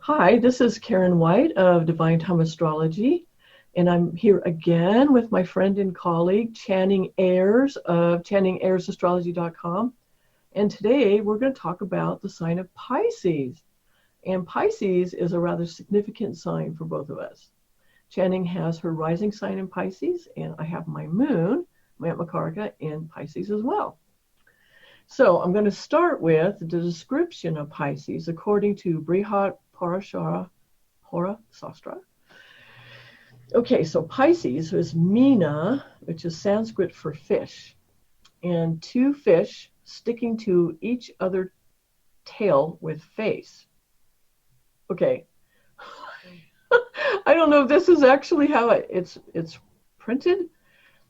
Hi, this is Karen White of Divine Time Astrology, and I'm here again with my friend and colleague Channing Ayers of ChanningAyersAstrology.com. And today we're going to talk about the sign of Pisces. And Pisces is a rather significant sign for both of us. Channing has her rising sign in Pisces, and I have my moon, my Atmakaraka, in Pisces as well. So I'm going to start with the description of Pisces according to Brihat Parashara Hora Sastra. Okay, so Pisces is Meena, which is Sanskrit for fish, and two fish sticking to each other tail with face. Okay, I don't know if this is actually how it's printed,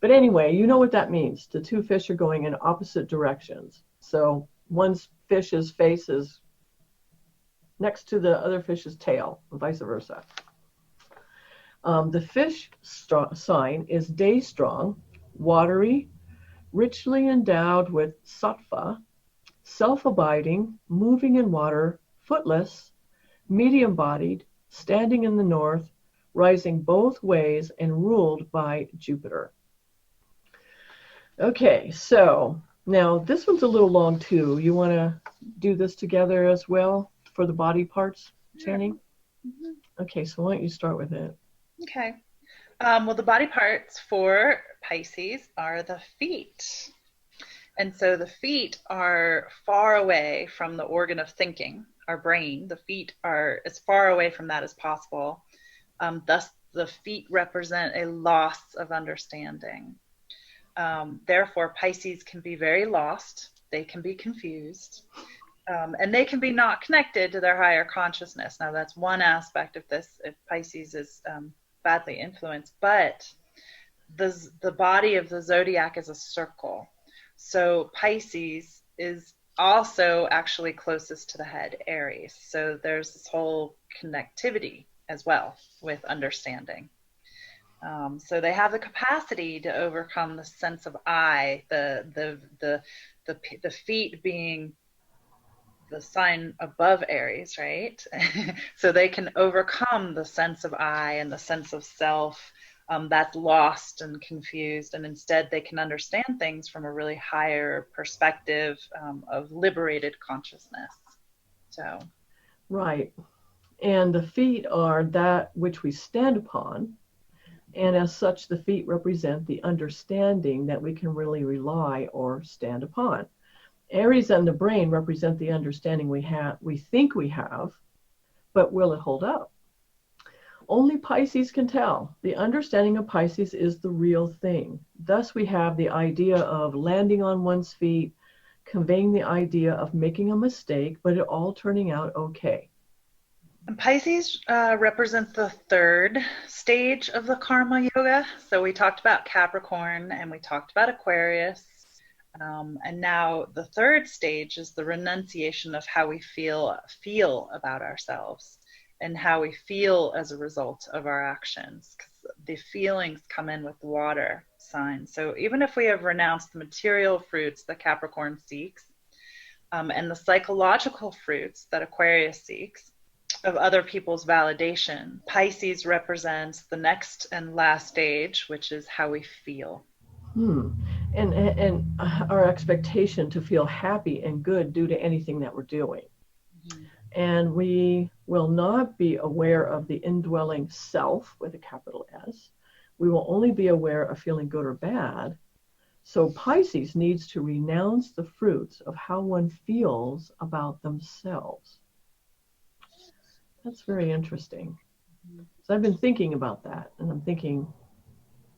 but anyway, you know what that means. The two fish are going in opposite directions. So one fish's face is next to the other fish's tail, and vice versa. The fish sign is day strong, watery, richly endowed with sattva, self-abiding, moving in water, footless, medium-bodied, standing in the north, rising both ways, and ruled by Jupiter. Okay, so now this one's a little long too. You want to do this together as well for the body parts, Channing? Mm-hmm. Okay, so why don't you start with it? Okay. Well, the body parts for Pisces are the feet. And so the feet are far away from the organ of thinking, our brain. The feet are as far away from that as possible. Thus, the feet represent a loss of understanding. Therefore, Pisces can be very lost. They can be confused. And they can be not connected to their higher consciousness. Now, that's one aspect of this if Pisces is badly influenced. But the body of the zodiac is a circle. So Pisces is also actually closest to the head, Aries. So there's this whole connectivity as well with understanding. So they have the capacity to overcome the sense of I, the feet being the sign above Aries, right? So they can overcome the sense of I and the sense of self that's lost and confused, and instead they can understand things from a really higher perspective of liberated consciousness. So, Right. And the feet are that which we stand upon. And as such, the feet represent the understanding that we can really rely or stand upon. Aries and the brain represent the understanding we think we have, but will it hold up? Only Pisces can tell. The understanding of Pisces is the real thing. Thus, we have the idea of landing on one's feet, conveying the idea of making a mistake, but it all turning out okay. and Pisces represents the third stage of the karma yoga. So we talked about Capricorn and we talked about Aquarius. And now the third stage is the renunciation of how we feel about ourselves and how we feel as a result of our actions. Because the feelings come in with water signs. So even if we have renounced the material fruits that Capricorn seeks and the psychological fruits that Aquarius seeks of other people's validation, Pisces represents the next and last stage, which is how we feel. And our expectation to feel happy and good due to anything that we're doing. Mm-hmm. And we will not be aware of the indwelling self with a capital S. We will only be aware of feeling good or bad. So Pisces needs to renounce the fruits of how one feels about themselves. That's very interesting. So I've been thinking about that, and I'm thinking,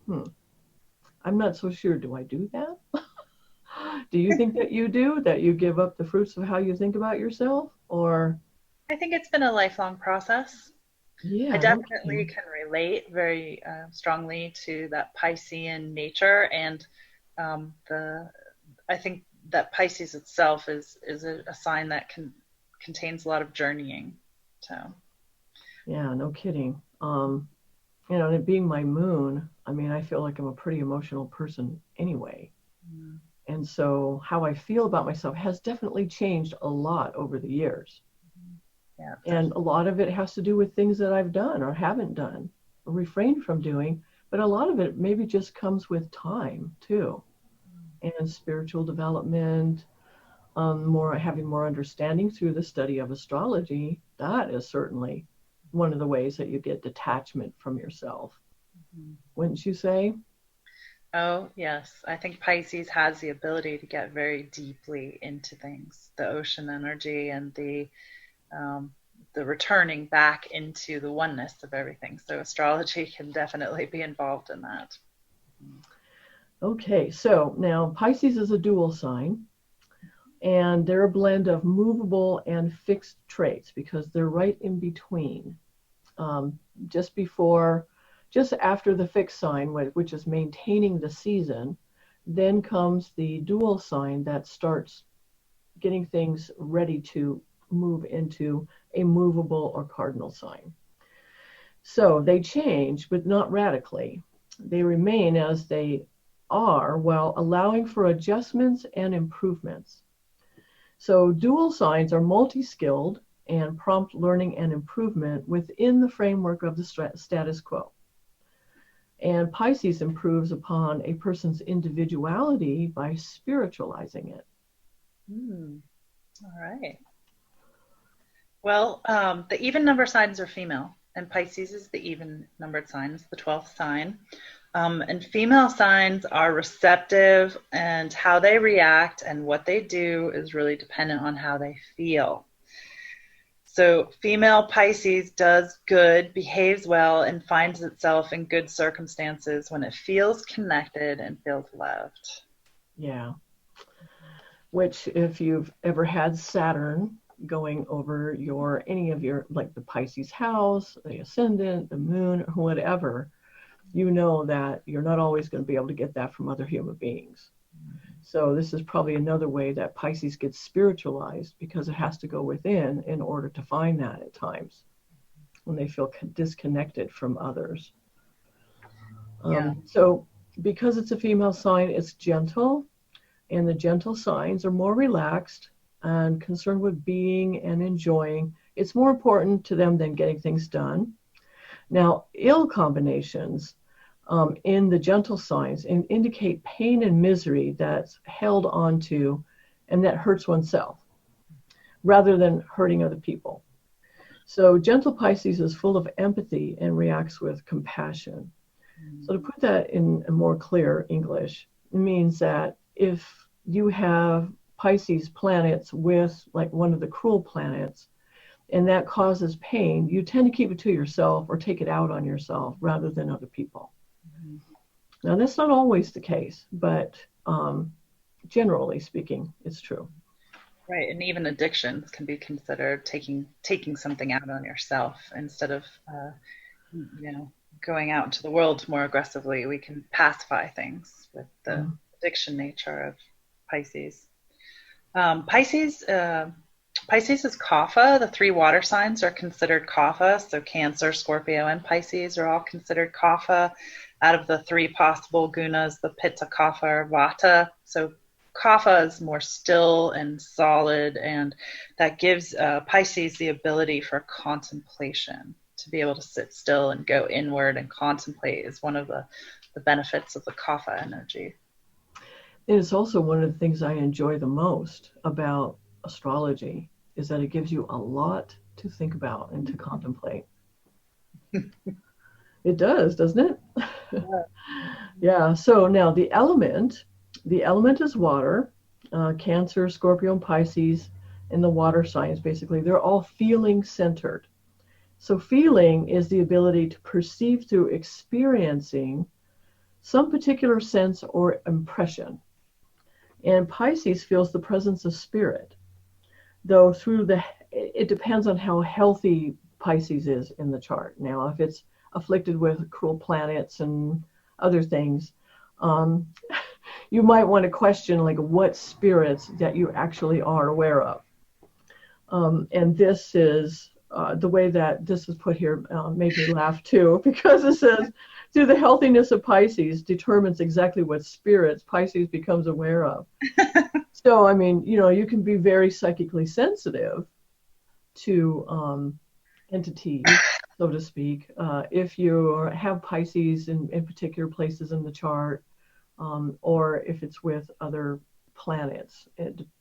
I'm not so sure. Do I do that? Do you think that you do? That you give up the fruits of how you think about yourself? Or I think it's been a lifelong process. Yeah, I definitely can relate very strongly to that Piscean nature, and I think that Pisces itself is a sign that contains a lot of journeying. So yeah, no kidding. It being my moon, I mean, I feel like I'm a pretty emotional person anyway. Mm. And so how I feel about myself has definitely changed a lot over the years. Yeah. And a lot of it has to do with things that I've done or haven't done or refrained from doing. But a lot of it maybe just comes with time too, and spiritual development, having more understanding through the study of astrology. That is certainly one of the ways that you get detachment from yourself. Mhm. Wouldn't you say? Oh, yes. I think Pisces has the ability to get very deeply into things, the ocean energy and um, the returning back into the oneness of everything. So astrology can definitely be involved in that. Okay, so now Pisces is a dual sign, and they're a blend of movable and fixed traits because they're right in between. Um, just before, just after the fixed sign, which is maintaining the season, then comes the dual sign that starts getting things ready to move into a movable or cardinal sign. So they change, but not radically. They remain as they are while allowing for adjustments and improvements. So dual signs are multi-skilled and prompt learning and improvement within the framework of the status quo. And Pisces improves upon a person's individuality by spiritualizing it. All right. Well, the even number signs are female, and Pisces is the even numbered sign, it's the 12th sign. And female signs are receptive, and how they react and what they do is really dependent on how they feel. So female Pisces does good, behaves well, and finds itself in good circumstances when it feels connected and feels loved. Yeah. Which, if you've ever had Saturn going over any of your, like the Pisces house, the ascendant, the moon, or whatever, you know that you're not always going to be able to get that from other human beings. So this is probably another way that Pisces gets spiritualized, because it has to go within in order to find that at times when they feel disconnected from others. Yeah. So because it's a female sign, it's gentle, and the gentle signs are more relaxed and concerned with being and enjoying. It's more important to them than getting things done. Now, ill combinations in the gentle signs indicate pain and misery that's held onto and that hurts oneself rather than hurting other people. So gentle Pisces is full of empathy and reacts with compassion. So to put that in a more clear English, it means that if you have Pisces planets with like one of the cruel planets, and that causes pain, you tend to keep it to yourself or take it out on yourself rather than other people. Mm-hmm. Now, that's not always the case, but generally speaking, it's true. Right, and even addictions can be considered taking something out on yourself instead of, going out into the world more aggressively. We can pacify things with the addiction nature of Pisces. Pisces is Kapha. The three water signs are considered Kapha. So Cancer, Scorpio, and Pisces are all considered Kapha. Out of the three possible gunas, the Pitta, Kapha, or Vata. So Kapha is more still and solid, and that gives Pisces the ability for contemplation. To be able to sit still and go inward and contemplate is one of the benefits of the Kapha energy. And it's also one of the things I enjoy the most about astrology is that it gives you a lot to think about and to contemplate. It does, doesn't it? Yeah. Yeah. So now the element is water. Cancer, Scorpio, and Pisces, and the water signs, basically, they're all feeling centered. So feeling is the ability to perceive through experiencing some particular sense or impression. And Pisces feels the presence of spirit, though it depends on how healthy Pisces is in the chart. Now, if it's afflicted with cruel planets and other things, you might want to question like what spirits that you actually are aware of. And this is the way that this is put here made me laugh too, because it says, through the healthiness of Pisces determines exactly what spirits Pisces becomes aware of. So, I mean, you can be very psychically sensitive to entities, so to speak. If you have Pisces in particular places in the chart, or if it's with other planets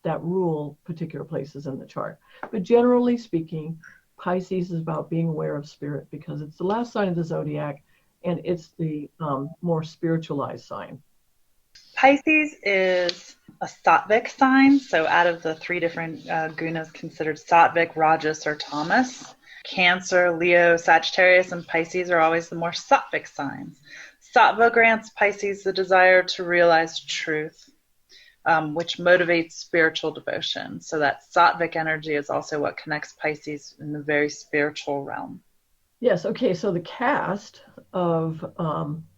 that rule particular places in the chart. But generally speaking, Pisces is about being aware of spirit because it's the last sign of the zodiac and it's the more spiritualized sign. Pisces is a sattvic sign. So out of the three different gunas considered sattvic, rajas, or tamas, Cancer, Leo, Sagittarius, and Pisces are always the more sattvic signs. Sattva grants Pisces the desire to realize truth, which motivates spiritual devotion. So that sattvic energy is also what connects Pisces in the very spiritual realm. Yes, okay, so the caste of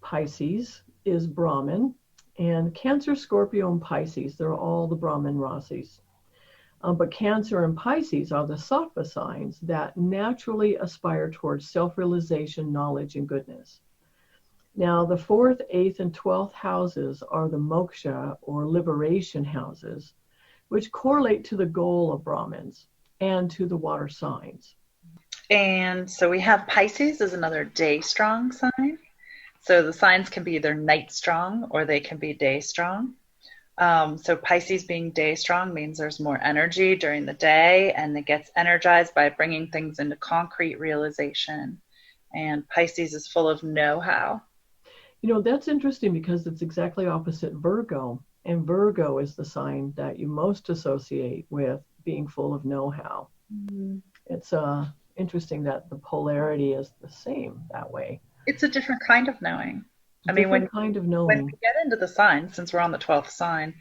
Pisces is Brahman, and Cancer, Scorpio, and Pisces, they're all the Brahman rasis. But Cancer and Pisces are the sattva signs that naturally aspire towards self-realization, knowledge, and goodness. Now, the 4th, 8th, and 12th houses are the moksha or liberation houses, which correlate to the goal of Brahmins and to the water signs. And so we have Pisces as another day strong sign. So the signs can be either night strong or they can be day strong. So Pisces being day strong means there's more energy during the day and it gets energized by bringing things into concrete realization. And Pisces is full of know-how. You know, that's interesting because it's exactly opposite Virgo. And Virgo is the sign that you most associate with being full of know-how. Mm-hmm. It's interesting that the polarity is the same that way. It's a different kind of knowing. I mean, when we get into the signs, since we're on the 12th sign,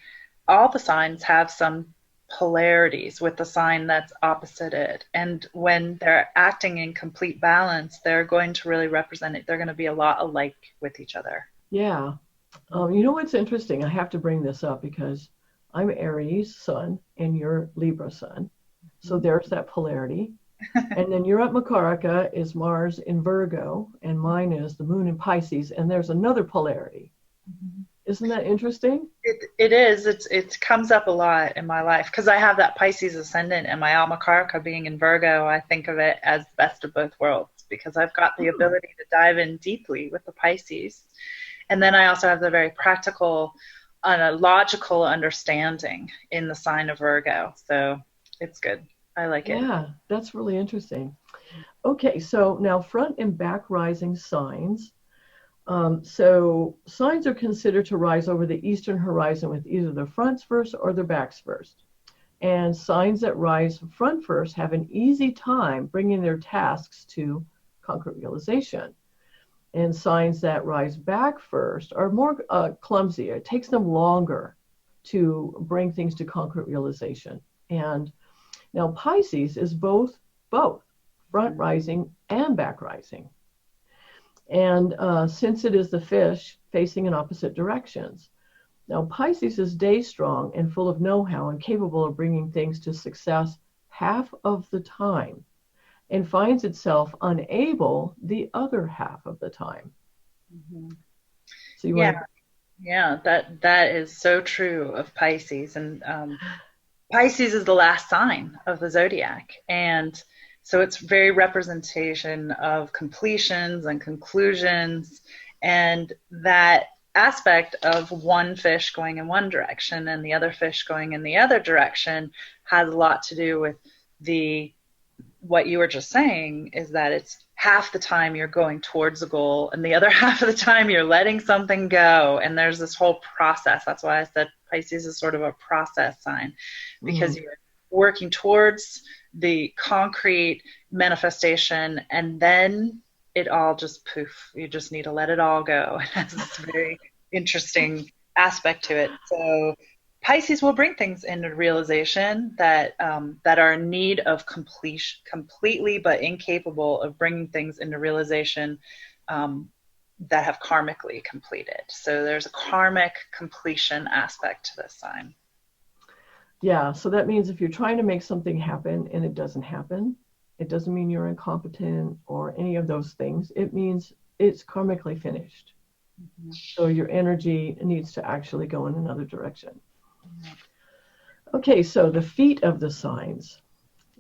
all the signs have some polarities with the sign that's opposite it. And when they're acting in complete balance, they're going to really represent it. They're going to be a lot alike with each other. Yeah. You know what's interesting? I have to bring this up because I'm Aries sun and you're Libra sun. So there's that polarity. And then your Atmakaraka is Mars in Virgo, and mine is the moon in Pisces, and there's another polarity. Mm-hmm. Isn't that interesting? It is. It comes up a lot in my life because I have that Pisces ascendant and my Atmakaraka being in Virgo. I think of it as best of both worlds because I've got the ability to dive in deeply with the Pisces. And then I also have the very practical, logical understanding in the sign of Virgo. So it's good. I like it. Yeah, that's really interesting. Okay, so now front and back rising signs. So signs are considered to rise over the eastern horizon with either their fronts first or their backs first. And signs that rise front first have an easy time bringing their tasks to concrete realization. And signs that rise back first are more clumsy. It takes them longer to bring things to concrete realization. And now Pisces is both front rising and back rising. And since it is the fish facing in opposite directions. Now Pisces is day strong and full of know-how and capable of bringing things to success half of the time and finds itself unable the other half of the time. Mm-hmm. So that is so true of Pisces. And Pisces is the last sign of the zodiac. And so it's very representation of completions and conclusions, and that aspect of one fish going in one direction and the other fish going in the other direction has a lot to do with what you were just saying, is that it's half the time you're going towards a goal and the other half of the time you're letting something go. And there's this whole process. That's why I said Pisces is sort of a process sign, because you're working towards the concrete manifestation and then it all just poof. You just need to let it all go. It has this very interesting aspect to it. So Pisces will bring things into realization that are in need of completion, completely, but incapable of bringing things into realization that have karmically completed. So there's a karmic completion aspect to this sign. Yeah, so that means if you're trying to make something happen and it doesn't happen, it doesn't mean you're incompetent or any of those things. It means it's karmically finished. Mm-hmm. So your energy needs to actually go in another direction. Okay, so the feet of the signs.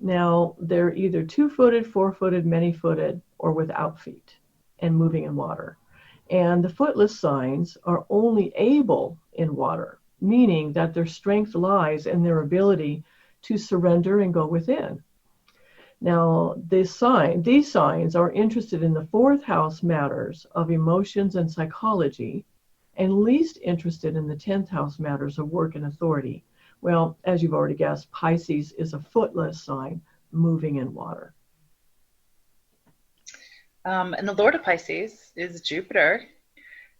Now, they're either two-footed, four-footed, many-footed, or without feet and moving in water. And the footless signs are only able in water, meaning that their strength lies in their ability to surrender and go within. Now, these signs are interested in the fourth house matters of emotions and psychology, and least interested in the 10th house matters of work and authority. Well, as you've already guessed, Pisces is a footless sign moving in water. And the Lord of Pisces is Jupiter,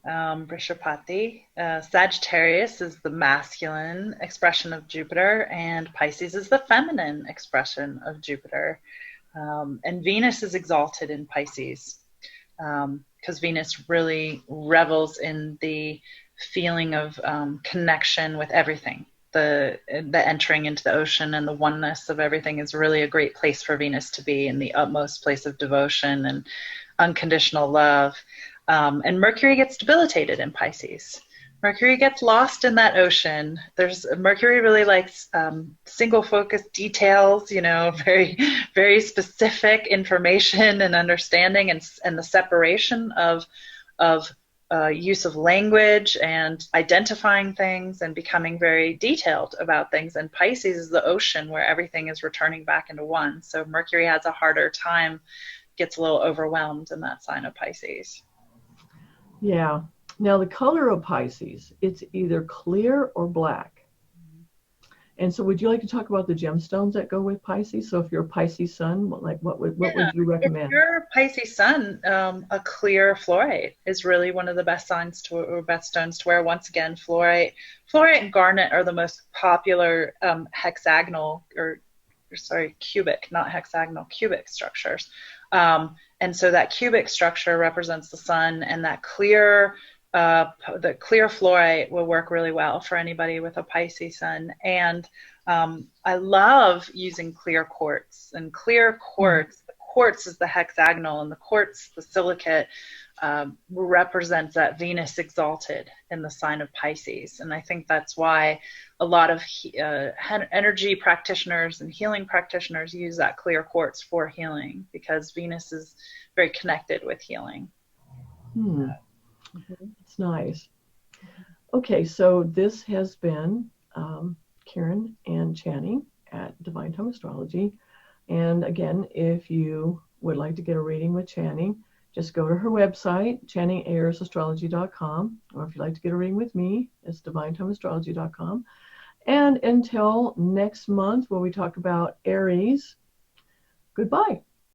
Vrishapati. Sagittarius is the masculine expression of Jupiter, and Pisces is the feminine expression of Jupiter. And Venus is exalted in Pisces, because Venus really revels in the feeling of connection with everything. The entering into the ocean and the oneness of everything is really a great place for Venus to be, in the utmost place of devotion and unconditional love. And Mercury gets debilitated in Pisces. Mercury gets lost in that ocean. Mercury really likes single focus details, very, very specific information and understanding, and the separation of use of language and identifying things and becoming very detailed about things. And Pisces is the ocean where everything is returning back into one. So Mercury has a harder time, gets a little overwhelmed in that sign of Pisces. Yeah. Now, the color of Pisces, it's either clear or black. And so would you like to talk about the gemstones that go with Pisces? So if you're a Pisces sun, what would you recommend? If you're a Pisces sun, a clear fluorite is really one of the best signs or best stones to wear. Once again, fluorite and garnet are the most popular cubic, not hexagonal, cubic structures. And so that cubic structure represents the sun, and that the clear fluorite will work really well for anybody with a Pisces sun. And I love using clear quartz. And clear quartz, the quartz is the hexagonal, and the quartz, the silicate, represents that Venus exalted in the sign of Pisces. And I think that's why a lot of energy practitioners and healing practitioners use that clear quartz for healing, because Venus is very connected with healing. It's nice. Okay, so this has been Karen and Channing at Divine Time Astrology. And again, if you would like to get a reading with Channing, just go to her website, channingairsastrology.com, or if you'd like to get a reading with me, it's divinetimeastrology.com. And until next month, where we talk about Aries, goodbye.